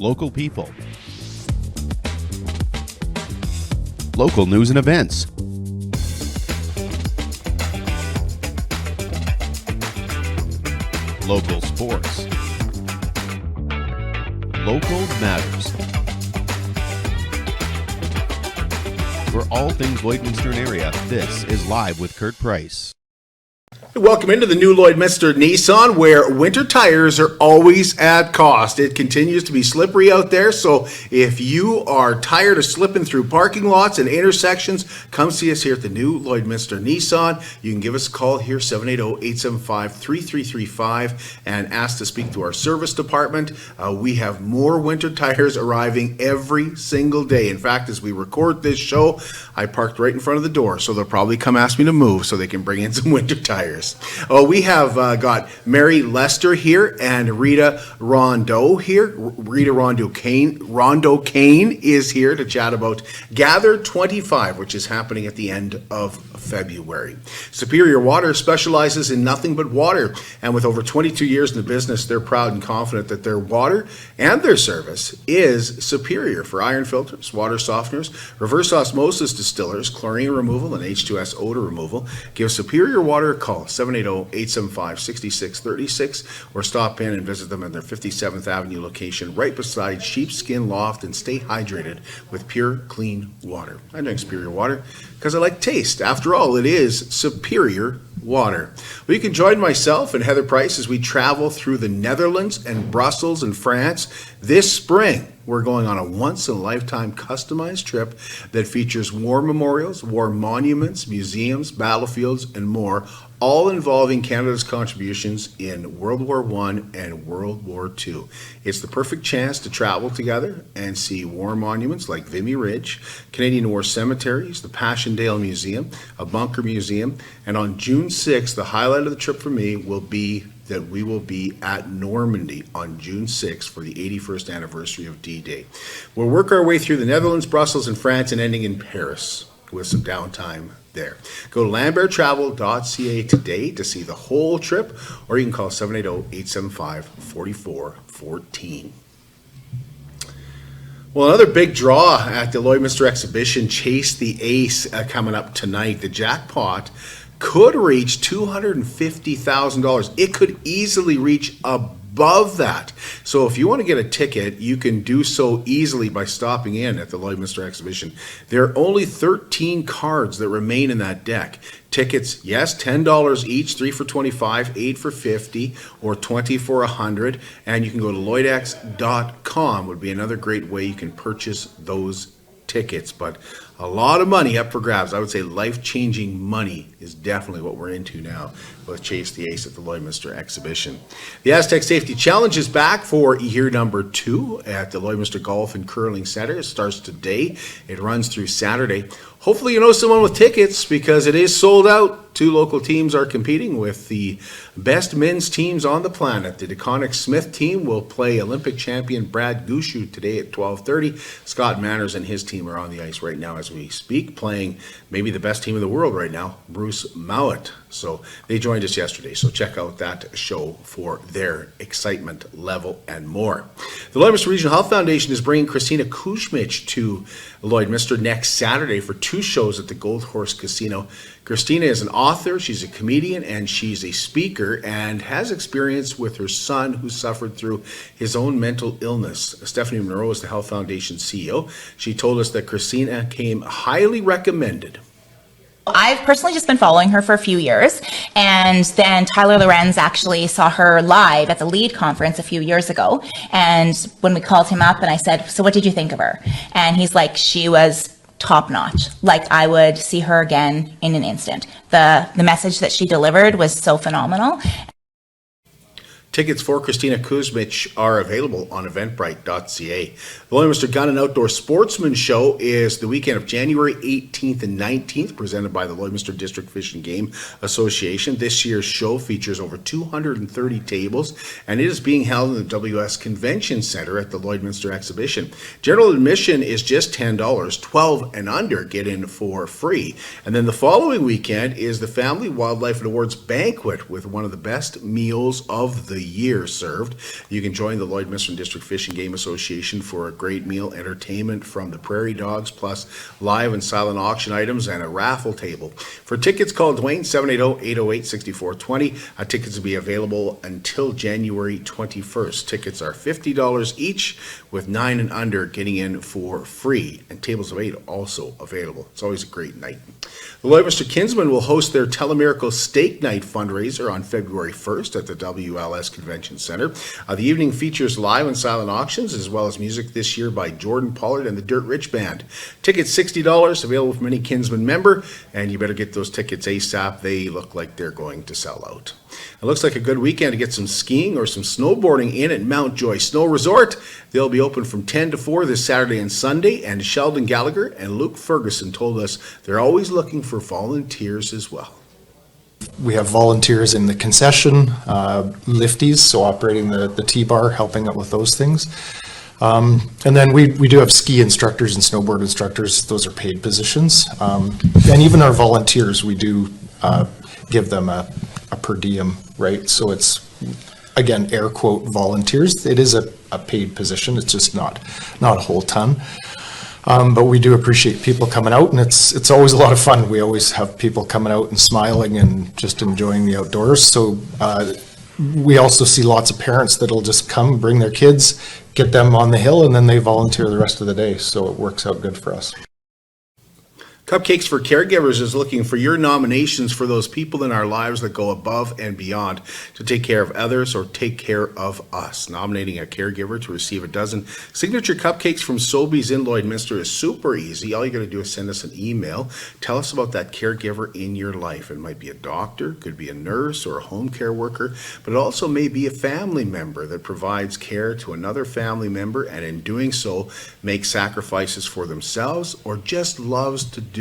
local people, local news and events, local sports, local matters. For all things Lloydminster area, this is Live with Kurt Price. Welcome into the new Lloydminster Nissan, where winter tires are always at cost. It continues to be slippery out there, so if you are tired of slipping through parking lots and intersections, come see us here at the new Lloydminster Nissan. You can give us a call here, 780-875-3335, and ask to speak to our service department. We have more winter tires arriving every single day. In fact, as we record this show, I parked right in front of the door, so they'll probably come ask me to move so they can bring in some winter tires. We have got Mary Leister here and Rita Rondeau here. Rita Rondeau-Cain is here to chat about Gather 25, which is happening at the end of February. Superior Water specializes in nothing but water, and with over 22 years in the business, they're proud and confident that their water and their service is superior for iron filters, water softeners, reverse osmosis distillers, chlorine removal, and H2S odor removal. Give Superior Water a call, 780-875-6636, or stop in and visit them at their 57th Avenue location right beside Sheepskin Loft, and stay hydrated with pure, clean water. I drink Superior Water because I like taste. After all, it is superior water. Well, you can join myself and Heather Price as we travel through the Netherlands and Brussels and France this spring. We're going on a once-in-a-lifetime customized trip that features war memorials, war monuments, museums, battlefields, and more, all involving Canada's contributions in World War I and World War II. It's the perfect chance to travel together and see war monuments like Vimy Ridge, Canadian War Cemeteries, the Passchendaele Museum, a bunker museum, and on June 6th, the highlight of the trip for me will be that we will be at Normandy on June 6th for the 81st anniversary of D-Day. We'll work our way through the Netherlands, Brussels, and France, and ending in Paris with some downtime there. Go to lamberttravel.ca today to see the whole trip, or you can call 780-875-4414. Well, another big draw at the Lloydminster exhibition, Chase the Ace, coming up tonight. The jackpot could reach $250,000. It could easily reach above that. So if you want to get a ticket, you can do so easily by stopping in at the Lloydminster exhibition. There are only 13 cards that remain in that deck. Tickets, yes, $10 each, 3 for $25, 8 for $50, or 20 for $100. And you can go to lloydx.com would be another great way you can purchase those tickets. But a lot of money up for grabs. I would say life-changing money is definitely what we're into now with Chase the Ace at the Lloydminster exhibition. The Aztec Safety Challenge is back for year number 2 at the Lloydminster Golf and Curling Center. It starts today. It runs through Saturday. Hopefully you know someone with tickets, because it is sold out. 2 local teams are competing with the best men's teams on the planet. The DeConnick Smith team will play Olympic champion Brad Gushu today at 12:30. Scott Manners and his team are on the ice right now as we speak, playing maybe the best team in the world right now, Bruce Mowat. So they joined us yesterday, so check out that show for their excitement level and more. The Lloydminster Regional Health Foundation is bringing Christina Kuzmich to Lloydminster next Saturday for 2 shows at the Gold Horse Casino. Christina is an author, she's a comedian, and she's a speaker, and has experience with her son who suffered through his own mental illness. Stephanie Monroe is the Health Foundation CEO. She told us that Christina came highly recommended. I've personally just been following her for a few years, and then Tyler Lorenz actually saw her live at the LEAD conference a few years ago, and when we called him up and I said, so what did you think of her? And he's like, she was top notch. Like, I would see her again in an instant. The message that she delivered was so phenomenal. Tickets for Christina Kuzmich are available on eventbrite.ca. The Lloydminster Gun and Outdoor Sportsman Show is the weekend of January 18th and 19th, presented by the Lloydminster District Fish and Game Association. This year's show features over 230 tables, and it is being held in the WS Convention Center at the Lloydminster exhibition. General admission is just $10. 12 and under get in for free. And then the following weekend is the Family Wildlife and Awards Banquet with one of the best meals of the the year served. You can join the Lloydminster District Fish and Game Association for a great meal, entertainment from the Prairie Dogs, plus live and silent auction items and a raffle table. For tickets, call Dwayne 780-808-6420. Tickets will be available until January 21st. Tickets are $50 each, with 9 and under getting in for free, and tables of 8 also available. It's always a great night. The Lloydminster Kinsmen will host their Telemiracle Steak Night fundraiser on February 1st at the WLS Convention Center. The evening features live and silent auctions as well as music this year by Jordan Pollard and the Dirt Rich Band. Tickets $60, available from any Kinsman member, and you better get those tickets ASAP. They look like they're going to sell out. It looks like a good weekend to get some skiing or some snowboarding in at Mount Joy Snow Resort. They'll be open from 10 to 4 this Saturday and Sunday, and Sheldon Gallagher and Luke Ferguson told us they're always looking for volunteers as well. We have volunteers in the concession, lifties, so operating the T-bar, helping out with those things. And then we do have ski instructors and snowboard instructors. Those are paid positions. And even our volunteers, we do give them a per diem, right? So it's, again, air quote volunteers. It is a paid position. It's just not a whole ton. But we do appreciate people coming out, and it's always a lot of fun. We always have people coming out and smiling and just enjoying the outdoors. So we also see lots of parents that'll just come, bring their kids, get them on the hill, and then they volunteer the rest of the day. So it works out good for us. Cupcakes for Caregivers is looking for your nominations for those people in our lives that go above and beyond to take care of others or take care of us. Nominating a caregiver to receive a dozen signature cupcakes from Sobeys in Lloydminster is super easy. All you got to do is send us an email. Tell us about that caregiver in your life. It might be a doctor, could be a nurse or a home care worker, but it also may be a family member that provides care to another family member, and in doing so makes sacrifices for themselves or just loves to do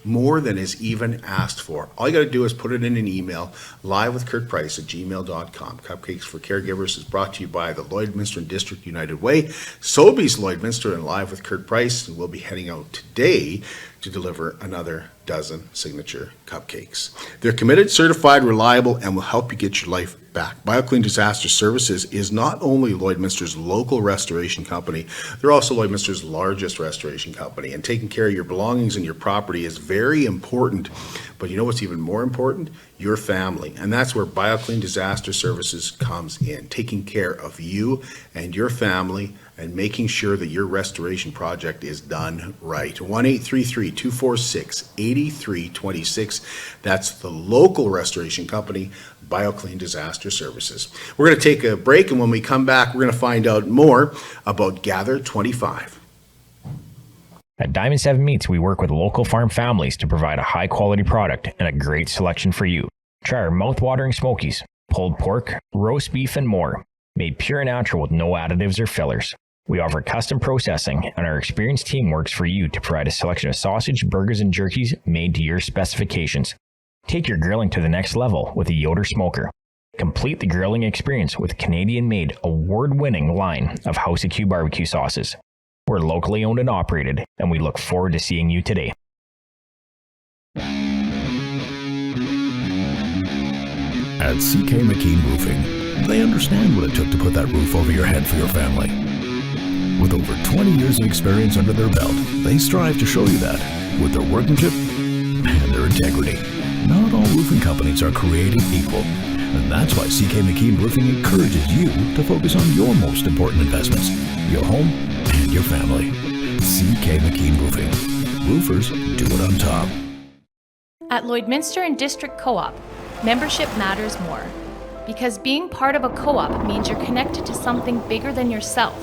more than is even asked for. All you got to do is put it in an email, livewithkurtprice@gmail.com. Cupcakes for Caregivers is brought to you by the Lloydminster District United Way, Sobeys Lloydminster, and Live with Kurt Price. And we'll be heading out today to deliver another dozen signature cupcakes. They're committed, certified, reliable, and will help you get your life back. BioClean Disaster Services is not only Lloydminster's local restoration company, they're also Lloydminster's largest restoration company. And taking care of your belongings and your property is very important. But you know what's even more important? Your family. And that's where BioClean Disaster Services comes in, taking care of you and your family and making sure that your restoration project is done right. 1-833-246-8326. That's the local restoration company, BioClean Disaster Services. We're going to take a break, and when we come back, we're going to find out more about Gather 25. At Diamond 7 Meats, we work with local farm families to provide a high-quality product and a great selection for you. Try our mouth-watering smokies, pulled pork, roast beef, and more, made pure and natural with no additives or fillers. We offer custom processing, and our experienced team works for you to provide a selection of sausage, burgers, and jerkies made to your specifications. Take your grilling to the next level with a Yoder smoker. Complete the grilling experience with Canadian-made, award-winning line of House of Q barbecue sauces. We're locally owned and operated, and we look forward to seeing you today. At CK McKean Roofing, they understand what it took to put that roof over your head for your family. With over 20 years of experience under their belt, they strive to show you that with their workmanship and their integrity. Not all roofing companies are created equal, and that's why CK McKean Roofing encourages you to focus on your most important investments, your home and your family. CK McKean Roofing. Roofers do it on top. At Lloydminster and District Co-op, membership matters more. Because being part of a co-op means you're connected to something bigger than yourself.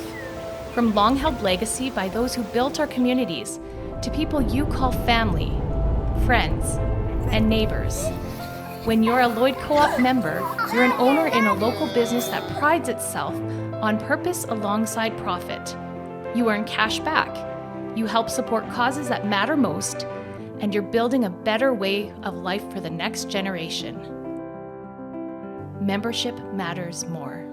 From long-held legacy by those who built our communities, to people you call family, friends, and neighbors. When you're a Lloyd Co-op member, you're an owner in a local business that prides itself on purpose alongside profit. You earn cash back, you help support causes that matter most, and you're building a better way of life for the next generation. Membership matters more.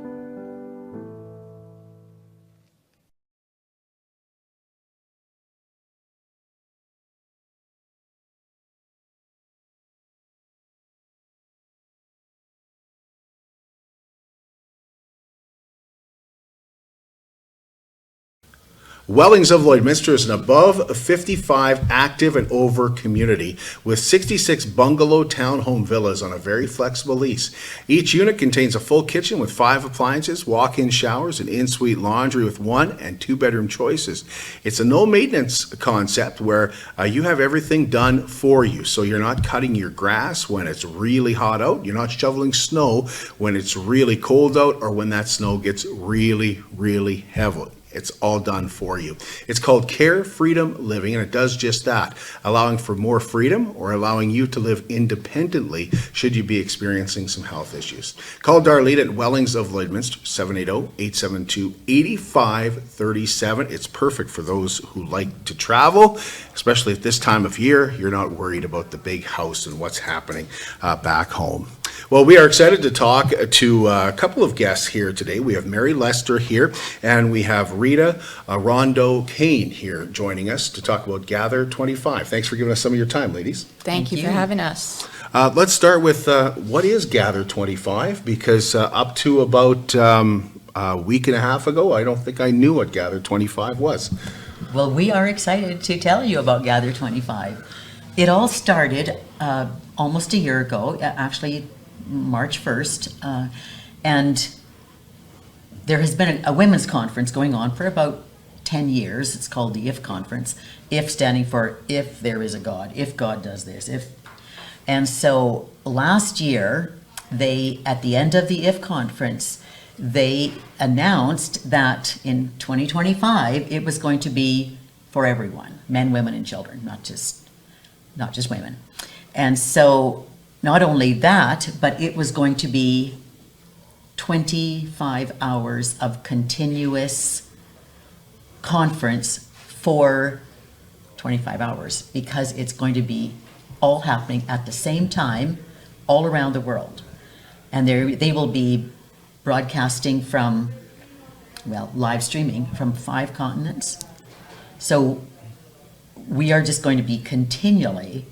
Wellings of Lloydminster is an above 55 active and over community with 66 bungalow townhome villas on a very flexible lease. Each unit contains a full kitchen with 5 appliances, walk-in showers, and in-suite laundry with 1 and 2 bedroom choices. It's a no maintenance concept where you have everything done for you. So you're not cutting your grass when it's really hot out. You're not shoveling snow when it's really cold out or when that snow gets really, really heavy. It's all done for you. It's called Care Freedom Living, and it does just that, allowing for more freedom or allowing you to live independently should you be experiencing some health issues. Call Darlene at Wellings of Lloydminster, 780-872-8537. It's perfect for those who like to travel, especially at this time of year. You're not worried about the big house and what's happening back home. Well, we are excited to talk to a couple of guests here today. We have Mary Leister here, and we have Rita Rondeau-Cain here joining us to talk about Gather 25. Thanks for giving us some of your time, ladies. Thank you for having us. Let's start with what is Gather 25? Because up to about a week and a half ago, I don't think I knew what Gather 25 was. Well, we are excited to tell you about Gather 25. It all started almost a year ago, actually March 1st, and there has been a women's conference going on for about 10 years. It's called the IF Conference. IF standing for if there is a God, if God does this, if. And so last year, at the end of the IF Conference, they announced that in 2025, it was going to be for everyone, men, women, and children, not just women. And so not only that, but it was going to be 25 hours of continuous conference for 25 hours, because it's going to be all happening at the same time all around the world. And they will be broadcasting from, live streaming from 5 continents. So we are just going to be continually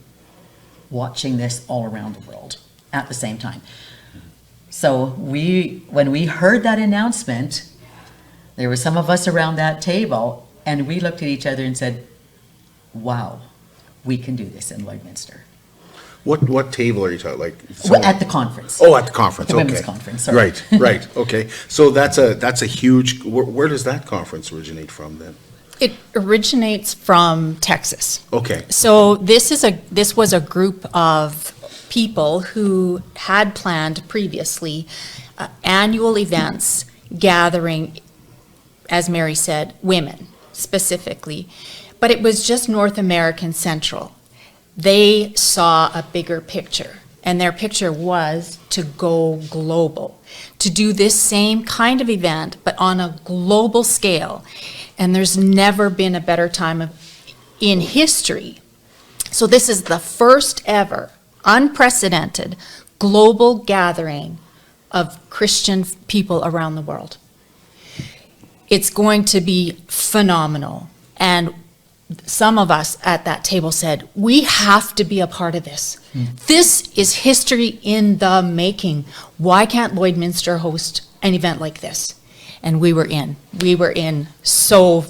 watching this all around the world at the same time. So when we heard that announcement, there were some of us around that table, and we looked at each other and said, wow, we can do this in Lloydminster. What table are you talking? At the conference. Oh, at the conference. The okay. women's conference. Sorry. Right. Okay. So that's a huge. Where does that conference originate from then? It originates from Texas. Okay. So this was a group of people who had planned previously annual events gathering, as Mary said, women specifically, but it was just North American central. They saw a bigger picture, and their picture was to go global, to do this same kind of event, but on a global scale. And there's never been a better time in history. So this is the first ever unprecedented global gathering of Christian people around the world. It's going to be phenomenal. And some of us at that table said, we have to be a part of this. This is history in the making. Why can't Lloydminster host an event like this? And we were in so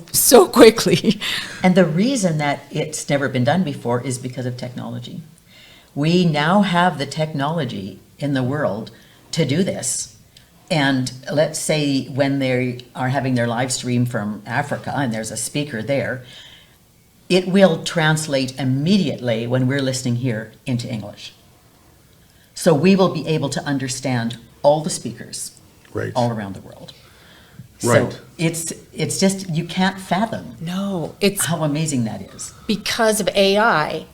quickly. And the reason that it's never been done before is because of technology. We now have the technology in the world to do this. And let's say when they are having their live stream from Africa and there's a speaker there, it will translate immediately when we're listening here into English. So we will be able to understand all the speakers all around the world. Right. So it's just, you can't fathom it's how amazing that is. because of AI.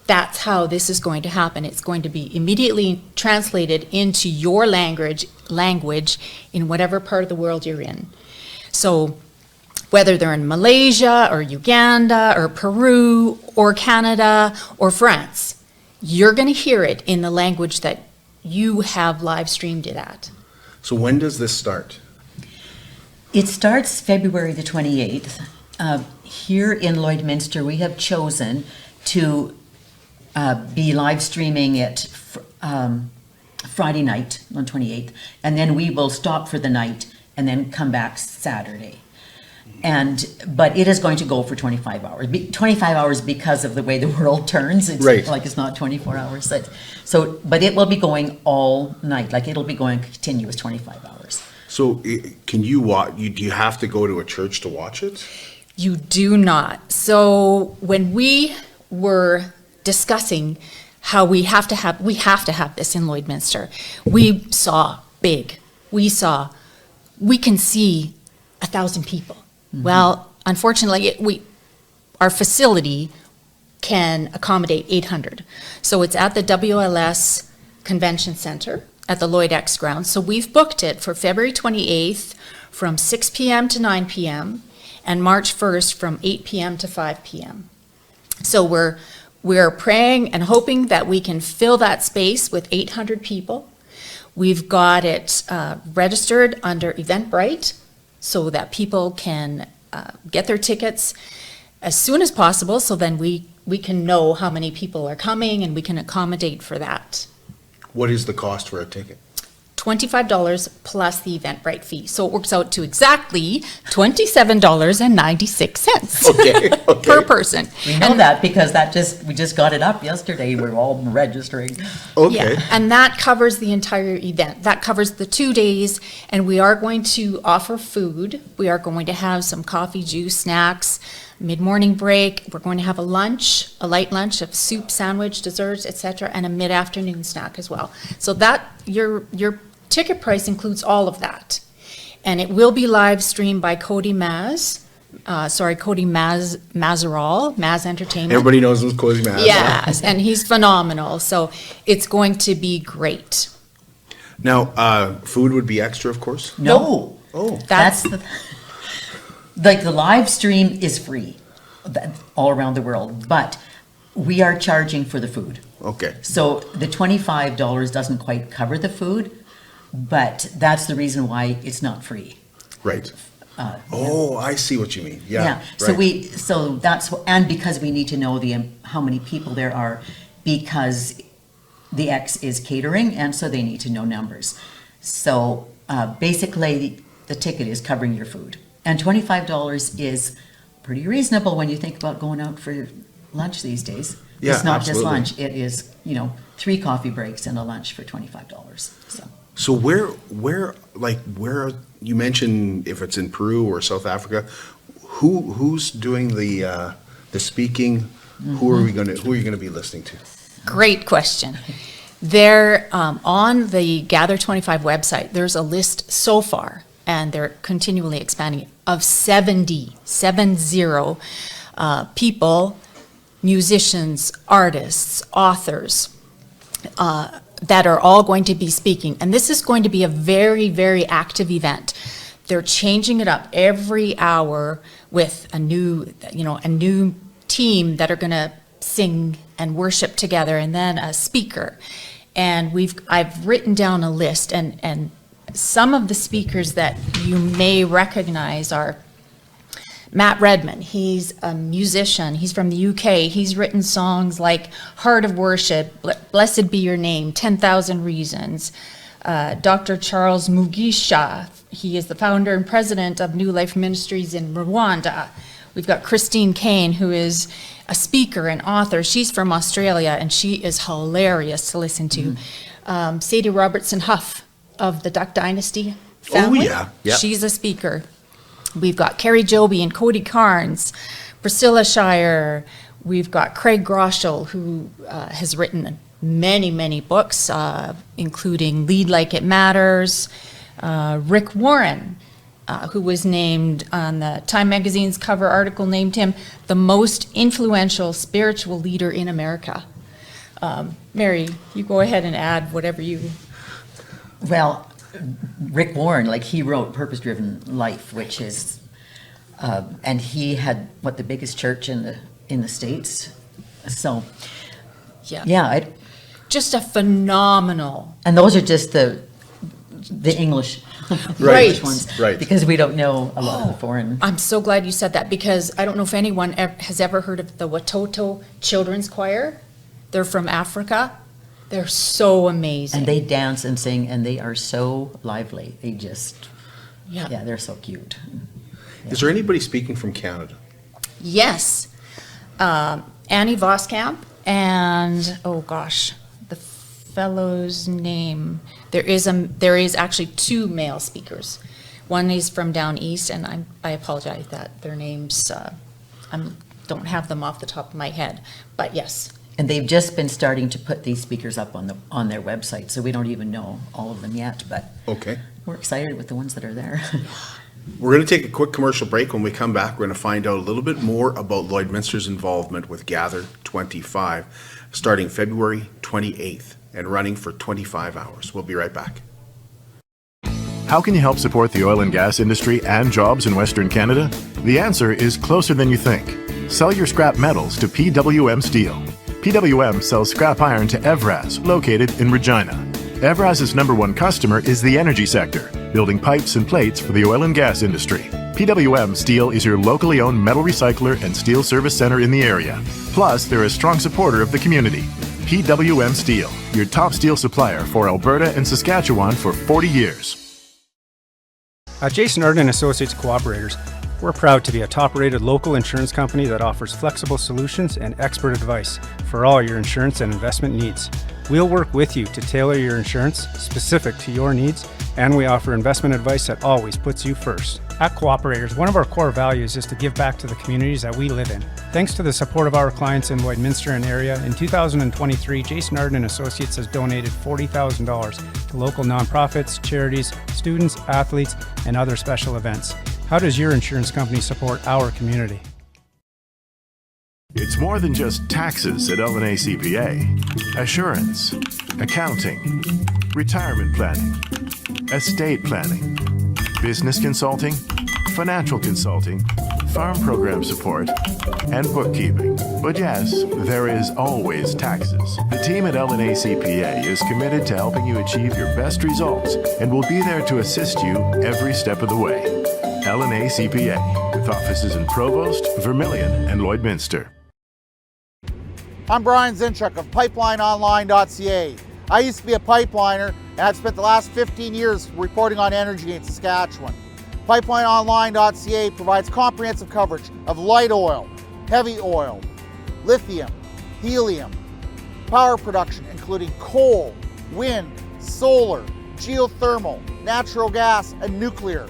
That's how this is going to happen. It's going to be immediately translated into your language in whatever part of the world you're in. So whether they're in Malaysia or Uganda or Peru or Canada or France, you're going to hear it in the language that you have live streamed it at. So when does this start? It starts February the 28th. Here in Lloydminster, we have chosen to be live streaming it Friday night on 28th, and then we will stop for the night and then come back Saturday. But it is going to go for 25 hours. 25 hours because of the way the world turns. It's Right. like it's not 24 hours. But it will be going all night. Like it'll be going continuous 25 hours. So can you watch, do you have to go to a church to watch it? You do not. So when we were discussing how we have to have this in Lloydminster, we saw big. We can see 1,000 people. Mm-hmm. Well, unfortunately, our facility can accommodate 800. So it's at the WLS Convention Center at the Lloyd X grounds. So we've booked it for February 28th from 6 p.m. to 9 p.m. and March 1st from 8 p.m. to 5 p.m. So we're praying and hoping that we can fill that space with 800 people. We've got it registered under Eventbrite so that people can get their tickets as soon as possible, so then we can know how many people are coming and we can accommodate for that. What is the cost for a ticket? $25 plus the Eventbrite fee. So it works out to exactly $27.96 Okay. per person. We know that because we just got it up yesterday. We're all registering. Okay. Yeah, and that covers the entire event. That covers the 2 days, and we are going to offer food. We are going to have some coffee, juice, snacks, mid-morning break. We're going to have a lunch, a light lunch of soup, sandwich, desserts, etc., and a mid-afternoon snack as well. So that your ticket price includes all of that. And it will be live streamed by Cody Mazeral, Maz Entertainment. Everybody knows him as Cozy Maz. Yes, and he's phenomenal. So it's going to be great. Now, food would be extra, of course? No. Oh. That's the live stream is free all around the world, but we are charging for the food. Okay. So the $25 doesn't quite cover the food, but that's the reason why it's not free. Right. I see what you mean. Yeah. Right. And because we need to know how many people there are, because the X is catering, and so they need to know numbers. So basically, the ticket is covering your food. And $25 is pretty reasonable when you think about going out for lunch these days. Yeah, it's not absolutely. just lunch. It is, 3 coffee breaks and a lunch for $25. So where you mentioned if it's in Peru or South Africa, who's doing the speaking? Mm-hmm. Who are you going to be listening to? Great question. They're on the Gather 25 website. There's a list so far, and they're continually expanding it, of 70 people, musicians, artists, authors, that are all going to be speaking. And this is going to be a very, very active event. They're changing it up every hour with a new team that are going to sing and worship together, and then a speaker. And I've written down a list, and some of the speakers that you may recognize are Matt Redman. He's a musician. He's from the UK. He's written songs like Heart of Worship, Blessed Be Your Name, 10,000 Reasons. Dr. Charles Mugisha, he is the founder and president of New Life Ministries in Rwanda. We've got Christine Kane, who is a speaker and author. She's from Australia, and she is hilarious to listen to. Sadie Robertson Huff of the Duck Dynasty family. Oh, yeah. She's a speaker. We've got Carrie Joby and Cody Carnes, Priscilla Shire. We've got Craig Groeschel, who has written many, many books, including Lead Like It Matters. Rick Warren, who was named on the Time Magazine's cover article, named him the most influential spiritual leader in America. Mary, you go ahead and add whatever you... Well, Rick Warren, he wrote Purpose Driven Life, which is, and he had the biggest church in the States. So, yeah, just a phenomenal. And those are just the English, Right. ones, Right. because we don't know a lot of the foreign. I'm so glad you said that, because I don't know if anyone has ever heard of the Watoto Children's Choir. They're from Africa. They're so amazing. And they dance and sing, and they are so lively. They just, Yeah. they're so cute. Is there anybody speaking from Canada? Yes. Annie Voskamp and, oh gosh, the fellow's name. There is actually 2 male speakers. One is from down east, and I apologize that their names, I don't have them off the top of my head, but yes. And they've just been starting to put these speakers up on their website, so we don't even know all of them yet, but Okay. we're excited with the ones that are there. We're going to take a quick commercial break. When we come back, we're going to find out a little bit more about Lloydminster's involvement with Gather 25, starting February 28th and running for 25 hours. We'll be right back. How can you help support the oil and gas industry and jobs in Western Canada? The answer is closer than you think. Sell your scrap metals to PWM Steel. PWM sells scrap iron to Evraz, located in Regina. Evraz's #1 customer is the energy sector, building pipes and plates for the oil and gas industry. PWM Steel is your locally owned metal recycler and steel service center in the area. Plus, they're a strong supporter of the community. PWM Steel, your top steel supplier for Alberta and Saskatchewan for 40 years. At Jason Arden Associates Cooperators, we're proud to be a top-rated local insurance company that offers flexible solutions and expert advice for all your insurance and investment needs. We'll work with you to tailor your insurance specific to your needs, and we offer investment advice that always puts you first. At Cooperators, one of our core values is to give back to the communities that we live in. Thanks to the support of our clients in Lloydminster and area, in 2023, Jason Arden Associates has donated $40,000 to local nonprofits, charities, students, athletes, and other special events. How does your insurance company support our community? It's more than just taxes at L&A CPA. Assurance, accounting, retirement planning, estate planning, business consulting, financial consulting, farm program support, and bookkeeping. But yes, there is always taxes. The team at L&A CPA is committed to helping you achieve your best results and will be there to assist you every step of the way. L&A CPA, with offices in Provost, Vermilion, and Lloydminster. I'm Brian Zinchuk of PipelineOnline.ca. I used to be a pipeliner, and I've spent the last 15 years reporting on energy in Saskatchewan. PipelineOnline.ca provides comprehensive coverage of light oil, heavy oil, lithium, helium, power production including coal, wind, solar, geothermal, natural gas, and nuclear.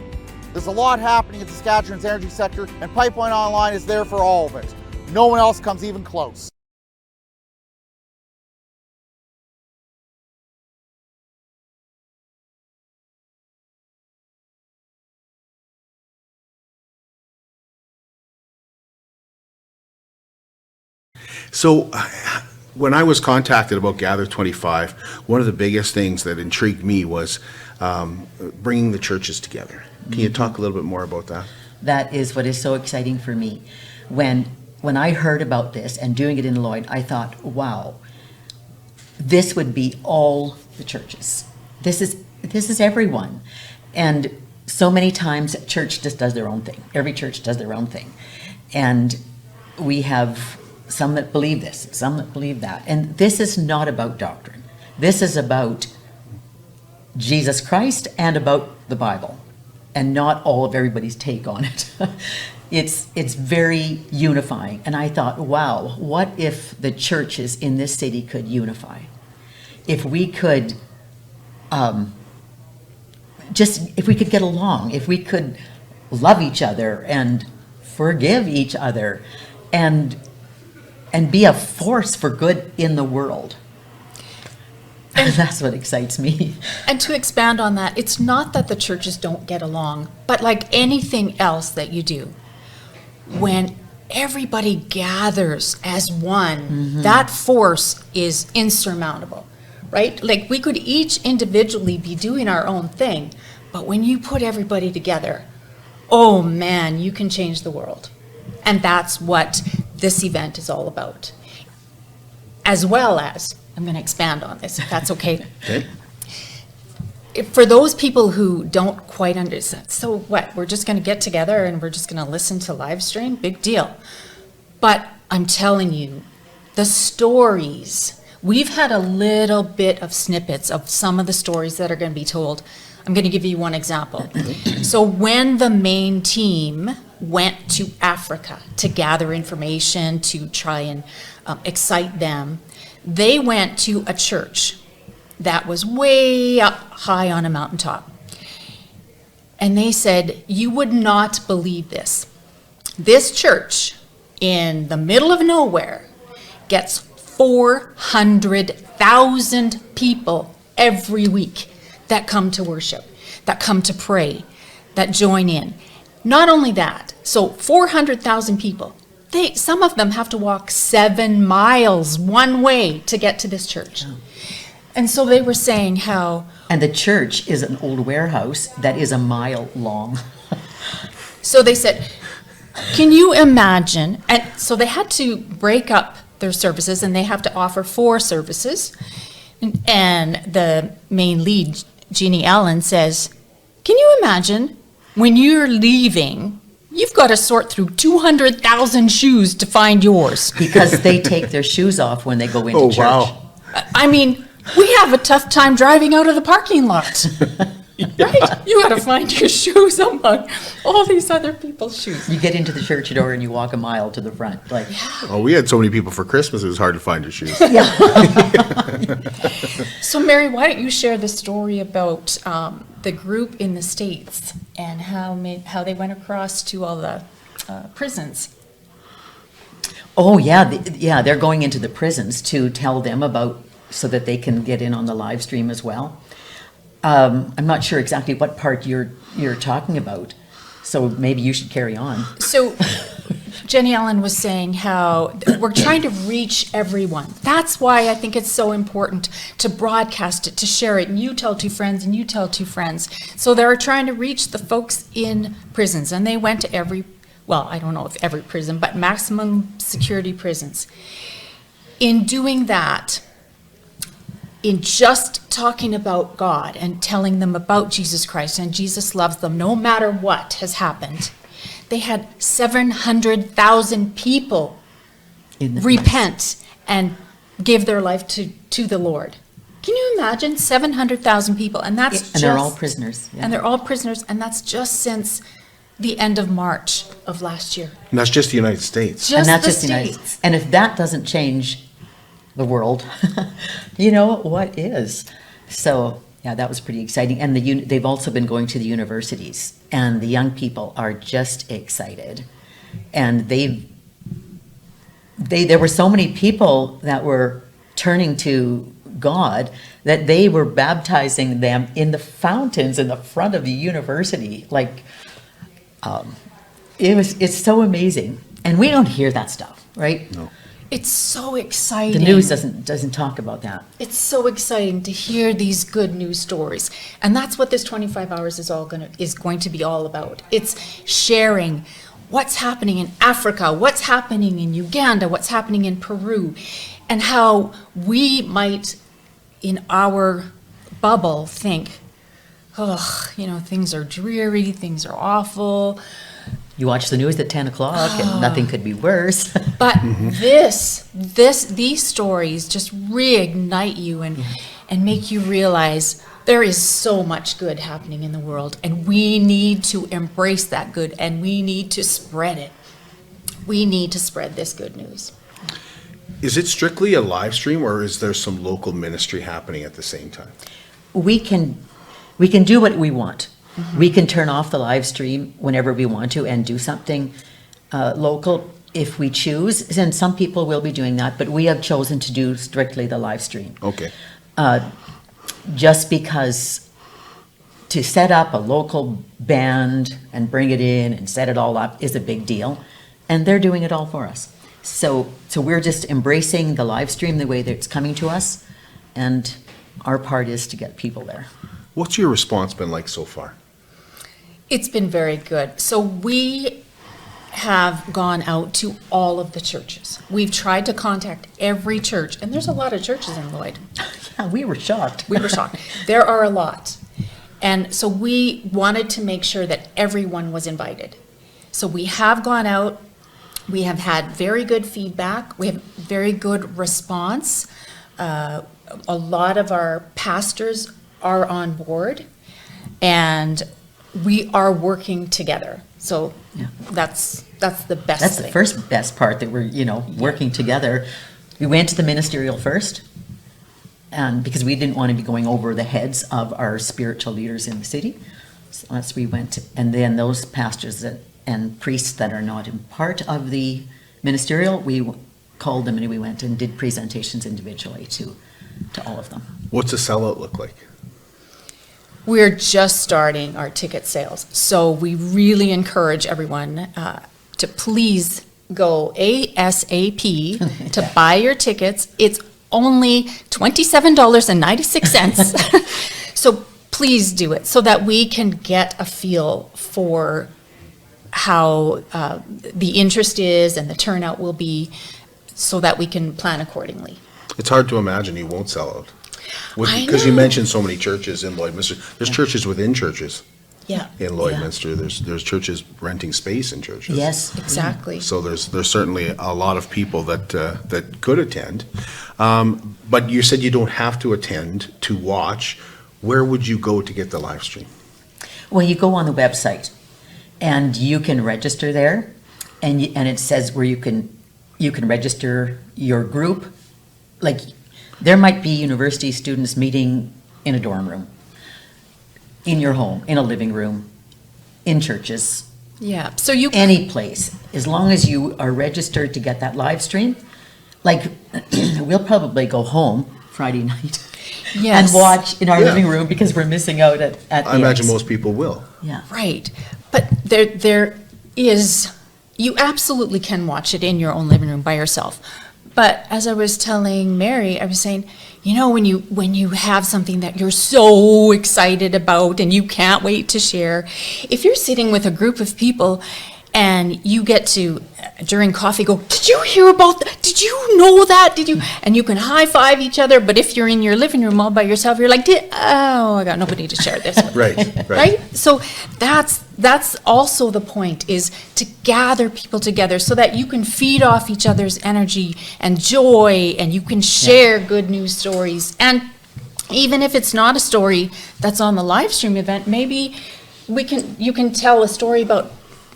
There's a lot happening in Saskatchewan's energy sector, and Pipeline Online is there for all of it. No one else comes even close. So when I was contacted about Gather 25, one of the biggest things that intrigued me was bringing the churches together. Can you talk a little bit more about that? That is what is so exciting for me. When I heard about this and doing it in Lloyd, I thought, wow, this would be all the churches. This is everyone. And so many times church just does their own thing. Every church does their own thing. And we have some that believe this, some that believe that. And this is not about doctrine. This is about Jesus Christ and about the Bible, and not all of everybody's take on it. It's very unifying. And I thought, wow, what if the churches in this city could unify? If we could if we could get along, if we could love each other and forgive each other and be a force for good in the world. And that's what excites me. And to expand on that, it's not that the churches don't get along, but like anything else that you do, when everybody gathers as one, that force is insurmountable, right? Like we could each individually be doing our own thing, but when you put everybody together, oh man, you can change the world. And that's what this event is all about. As well as, I'm going to expand on this, if that's okay. Okay. For those people who don't quite understand, so what, we're just going to get together and we're just going to listen to live stream? Big deal. But I'm telling you, the stories, we've had a little bit of snippets of some of the stories that are going to be told. I'm going to give you one example. So when the main team went to Africa to gather information, to try and excite them. They went to a church that was way up high on a mountaintop. And they said, you would not believe this. This church in the middle of nowhere gets 400,000 people every week that come to worship, that come to pray, that join in. Not only that, so 400,000 people, some of them have to walk 7 miles one way to get to this church. Oh. And so they were saying how... And the church is an old warehouse that is a mile long. So they said, can you imagine? And so they had to break up their services, and they have to offer 4 services. And the main lead, Jeannie Allen, says, can you imagine when you're leaving, you've got to sort through 200,000 shoes to find yours? Because they take their shoes off when they go into church. Wow. I mean, we have a tough time driving out of the parking lot. Right? You got to find your shoes among all these other people's shoes. You get into the church door and you walk a mile to the front. Like, Oh, we had so many people for Christmas, it was hard to find your shoes. So, Mary, why don't you share the story about the group in the States and how they went across to all the prisons? oh yeah, they're going into the prisons to tell them about, so that they can get in on the live stream as well. I'm not sure exactly what part you're talking about, so maybe you should carry on. So Jenny Allen was saying how we're trying to reach everyone. That's why I think it's so important to broadcast it, to share it, and you tell 2 friends and you tell 2 friends. So they're trying to reach the folks in prisons, and they went to I don't know if every prison, but maximum security prisons. In doing that, in just talking about God and telling them about Jesus Christ, and Jesus loves them no matter what has happened, they had 700,000 people repent and give their life to the Lord. Can you imagine 700,000 people? And they're all prisoners. Yeah. And they're all prisoners, and that's just since the end of March of last year. And that's just the United States. And that's just the United States. And if that doesn't change the world, you know what is? So yeah, that was pretty exciting. And they've also been going to the universities, and the young people are just excited. And there were so many people that were turning to God that they were baptizing them in the fountains in the front of the university. Like, it's so amazing. And we don't hear that stuff, right? No. It's so exciting. The news doesn't talk about that. It's so exciting to hear these good news stories. And that's what this 25 hours is going to be all about. It's sharing what's happening in Africa, what's happening in Uganda, what's happening in Peru, and how we might, in our bubble, think, things are dreary, things are awful. You watch the news at 10 o'clock and nothing could be worse. But these stories just reignite you and make you realize there is so much good happening in the world, and we need to embrace that good, and we need to spread it. We need to spread this good news. Is it strictly a live stream, or is there some local ministry happening at the same time? We can do what we want. Mm-hmm. We can turn off the live stream whenever we want to and do something local if we choose. And some people will be doing that, but we have chosen to do strictly the live stream. Okay. Just because to set up a local band and bring it in and set it all up is a big deal. And they're doing it all for us. So we're just embracing the live stream the way that it's coming to us. And our part is to get people there. What's your response been like so far? It's been very good. So we have gone out to all of the churches. We've tried to contact every church, and there's a lot of churches in Lloyd. Yeah, we were shocked. There are a lot. And so we wanted to make sure that everyone was invited. So we have gone out. We have had very good feedback. We have very good response. A lot of our pastors are on board, and we are working together. So Yeah. that's the best That's thing. the first best part, that we're, working together. We went to the ministerial first, and because we didn't want to be going over the heads of our spiritual leaders in the city. So as we went, and then those pastors and priests that are not in part of the ministerial, we called them and we went and did presentations individually to all of them. What's a sellout look like? We're just starting our ticket sales, so we really encourage everyone to please go ASAP to buy your tickets. It's only $27.96. So please do it so that we can get a feel for how the interest is and the turnout will be, so that we can plan accordingly. It's hard to imagine you won't sell out. I Because you know. mentioned so many churches in Lloydminster. There's churches within churches Yeah. in Lloydminster. There's churches renting space in churches. Yes. Exactly. So there's certainly a lot of people that could attend. But you said you don't have to attend to watch. Where would you go to get the live stream? Well, you go on the website and you can register there, and it says where you can register your group. Like, there might be university students meeting in a dorm room, in your home, in a living room, in churches, Yeah. So you any place, as long as you are registered to get that live stream. Like, we'll probably go home Friday night Yes. and watch in our Yeah. living room because we're missing out at the I imagine X. most people will. Yeah. Right. But there is, you absolutely can watch it in your own living room by yourself. But as I was telling Mary, I was saying, when you have something that you're so excited about and you can't wait to share, if you're sitting with a group of people and you get to, during coffee, go, did you hear about that? Did you know that? Did you? And you can high five each other. But if you're in your living room all by yourself, you're like, I got nobody to share this with. Right. Right? So that's also the point, is to gather people together so that you can feed off each other's energy and joy, and you can share good news stories. And even if it's not a story that's on the live stream event, maybe you can tell a story about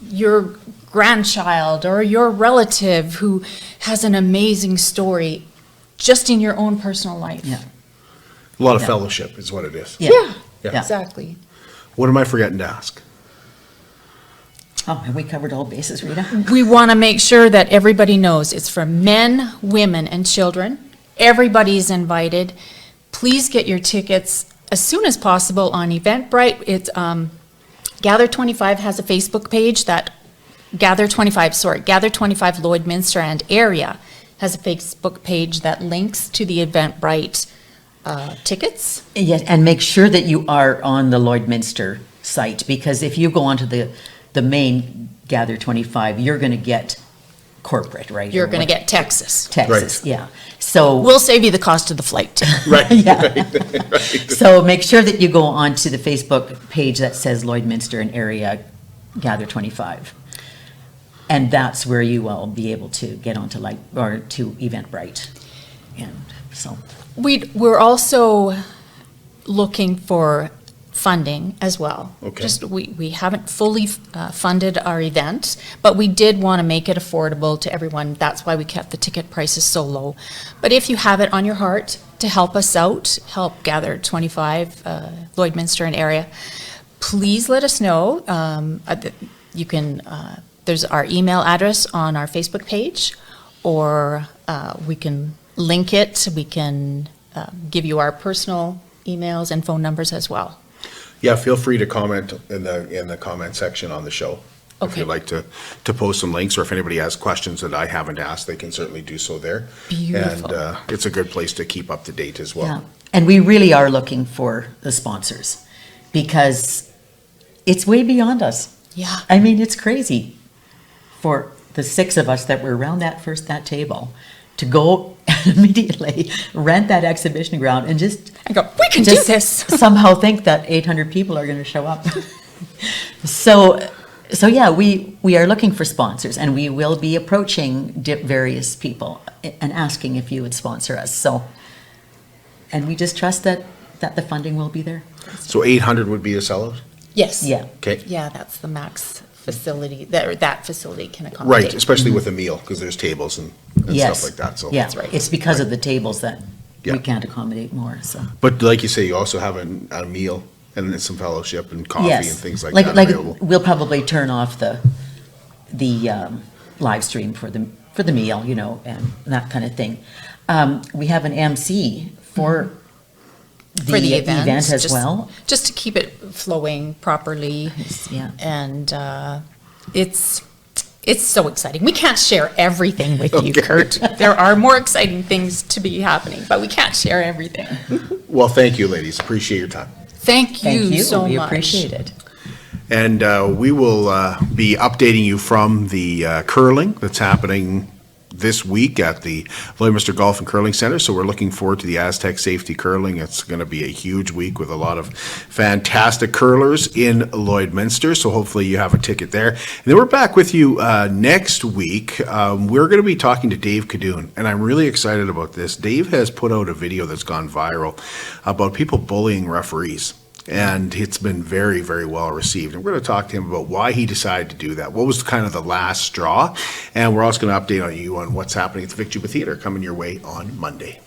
your grandchild or your relative who has an amazing story just in your own personal life. Yeah. A lot of fellowship is what it is. Yeah. Yeah. Exactly. What am I forgetting to ask? Oh, have we covered all bases, Rita? We want to make sure that everybody knows it's for men, women, and children. Everybody's invited. Please get your tickets as soon as possible on Eventbrite. It's Gather 25 has a Facebook page that Gather 25 Lloydminster and area has a Facebook page that links to the Eventbrite tickets. Yes, and make sure that you are on the Lloydminster site, because if you go onto the main Gather 25, you're going to get corporate, right? You're going to get Texas. Texas, Right. yeah. So We'll save you the cost of the flight ticket. Right. yeah. So make sure that you go onto the Facebook page that says Lloydminster and area Gather 25. And that's where you will be able to get onto to Eventbrite. And so We're also looking for funding as well. Okay. Just, we haven't fully funded our event, but we did want to make it affordable to everyone. That's why we kept the ticket prices so low. But if you have it on your heart to help us out, help Gather 25, Lloydminster and area, please let us know. You can, there's our email address on our Facebook page, or we can link it. We can give you our personal emails and phone numbers as well. Yeah, feel free to comment in the comment section on the show. If Okay. you'd like to post some links, or if anybody has questions that I haven't asked, they can certainly do so there. Beautiful. And it's a good place to keep up to date as well. yeah. And we really are looking for the sponsors, because it's way beyond us. Yeah. I mean, it's crazy for the six of us that were around that table to go and immediately rent that exhibition ground and just I go, we can do this. somehow think that 800 people are going to show up. So yeah, we are looking for sponsors, and we will be approaching various people and asking if you would sponsor us. So, and we just trust that the funding will be there. So 800 would be a sellout? Yes. Yeah. Okay. Yeah, that's the max facility, that facility can accommodate. Right, especially with a meal, because there's tables and Yes. stuff like that, so. Yeah, it's because of the tables that Yeah. we can't accommodate more, so. But like you say, you also have a meal and then some fellowship and coffee and Yes. things like that Like, available. we'll probably turn off the live stream for the meal, you know, and that kind of thing. We have an MC for the event as just- well. Just to keep it flowing properly. Yeah. And it's so exciting. We can't share everything with you, Kurt. There are more exciting things to be happening, but we can't share everything. Well, thank you, ladies. Appreciate your time. Thank you, Thank you, so we much. appreciate it. And we will be updating you from the curling that's happening this week at the Lloydminster Golf and Curling Center. So we're looking forward to the Aztec Safety Curling. It's going to be a huge week with a lot of fantastic curlers in Lloydminster. So hopefully you have a ticket there. And then we're back with you next week. We're going to be talking to Dave Cadoon, and I'm really excited about this. Dave has put out a video that's gone viral about people bullying referees. And it's been very, very well received. And we're going to talk to him about why he decided to do that. What was kind of the last straw? And we're also going to update on you on what's happening at the Vic Juba Theatre coming your way on Monday.